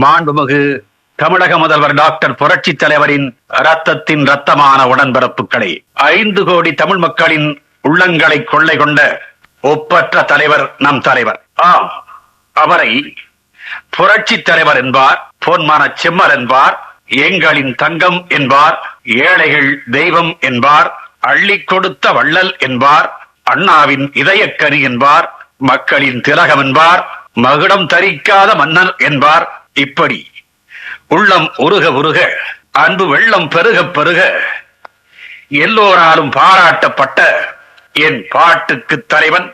மாண்புமிகு தமிழக முதல்வர் டாக்டர் புரட்சி தலைவரின் ரத்தத்தின் ரத்தமான உடன்பிறப்புகளை 5 கோடி தமிழ் மக்களின் உள்ளங்களை கொள்ளை கொண்ட ஒப்பற்ற தலைவர் நம் தலைவர். ஆம், அவரை புரட்சி தலைவர் என்பார், பொன்மான செம்மர் என்பார், எங்களின் தங்கம் என்பார், ஏழைகள் தெய்வம் என்பார், அள்ளி கொடுத்த வள்ளல் என்பார், அண்ணாவின் இதயக்கனி என்பார், மக்களின் திலகம் என்பார், மகுடம் தரிக்காத மன்னர் என்பார். இப்படி உள்ளம் உருக உருக, அன்பு வெள்ளம் பெருக பெருக, எல்லோராலும் பாராட்டப்பட்ட என் பாட்டுக்கு தலைவன்,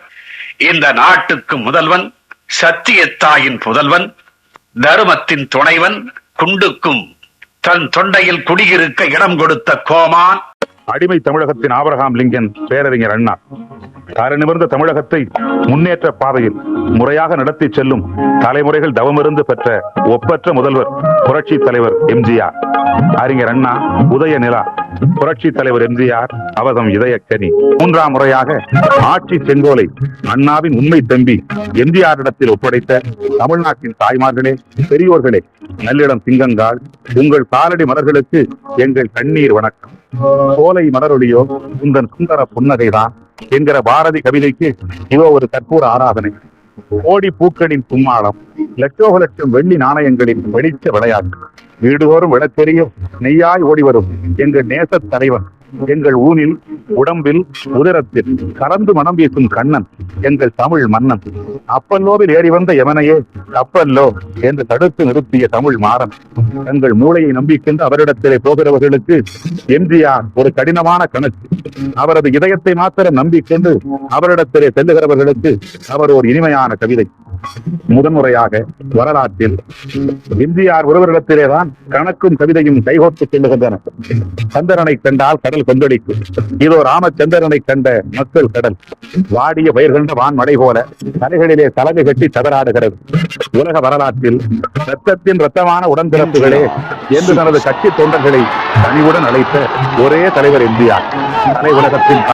இந்த நாட்டுக்கு முதல்வன், சத்தியத்தாயின் புதல்வன், தருமத்தின் துணைவன், குண்டுக்கும் தன் தொண்டையில் குடியிருக்க இடம் கொடுத்த கோமான், அடிமை தமிழகத்தின் ஆபிரகாம் லிங்கன் பேரறிஞர் அண்ணா, தர நிமிர்ந்த தமிழகத்தை முன்னேற்ற பாதையில் முறையாக நடத்தி செல்லும் தலைமுறைகள் தவமிருந்து பெற்ற ஒப்பற்ற முதல்வர் புரட்சி தலைவர் எம்ஜிஆர். அறிஞர் அண்ணா உதய நிலா, புரட்சி தலைவர் எம்ஜிஆர் அவதம் இதயக்கனி. 3ஆம் முறையாக ஆட்சி செங்கோலை அண்ணாவின் உண்மை தம்பி எம்ஜிஆரிடத்தில் ஒப்படைத்த தமிழ்நாட்டின் தாய்மார்களே, பெரியோர்களே, நல்லிடம் சிங்கங்கால், உங்கள் காலடி மலர்களுக்கு எங்கள் கண்ணீர் வணக்கம். சோலை மலரொலியோ உந்தன் சுந்தர புன்னகைதான் என்கிற பாரதி கவிதைக்கு இதோ ஒரு கற்பூர ஆராதனை. கோடி பூக்களின் கும்மாளம், லட்சோக லட்சம் வெள்ளி நாணயங்களின் வெளிச்ச விளையாட்டு, வீடுதோறும் விளக்கெரியும் நெய்யாய் ஓடி வரும் எங்கள் நேச தலைவன், எங்கள் ஊனில் உடம்பில் உதரத்தில் கலந்து மனம் வீசும் கண்ணன், எங்கள் தமிழ் மன்னன், அப்பல்லோவில் ஏறி வந்த யமனையே கப்பல்லோ என்று தடுத்து நிறுத்திய தமிழ் மாறன், எங்கள் மூளையை நம்பிக்கின்ற அவரிடத்திலே போகிறவர்களுக்கு எம்ஜிஆர் ஒரு கடினமான கணக்கு. அவரது இதயத்தை மாத்திரம் நம்பிக்கொண்டு அவரிடத்திலே செல்லுகிறவர்களுக்கு அவர் ஒரு இனிமையான கவிதை. முதன்முறையாக வரலாற்றில் எம்ஜிஆர் ஒருவரிடத்திலேதான் கணக்கும் கவிதையும் கைகோர்த்து செல்லுகின்றன. சந்திரனை கண்டால் கடல் கொந்தளிக்கும், இதோ ராமச்சந்திரனை கண்ட மக்கள் கடல், வாடிய பயிர் கண்ட வான்மழை போல தலைகளிலே தலைமை கட்டி சதராடுகிறது. உலக வரலாற்றில் ரத்தத்தின் ரத்தமான உடன்பிறப்புகளே என்று தனது கட்சி தொண்டர்களை தனிவுடன் அழைத்த ஒரே தலைவர் எம்ஜிஆர். கலை உலகத்தின்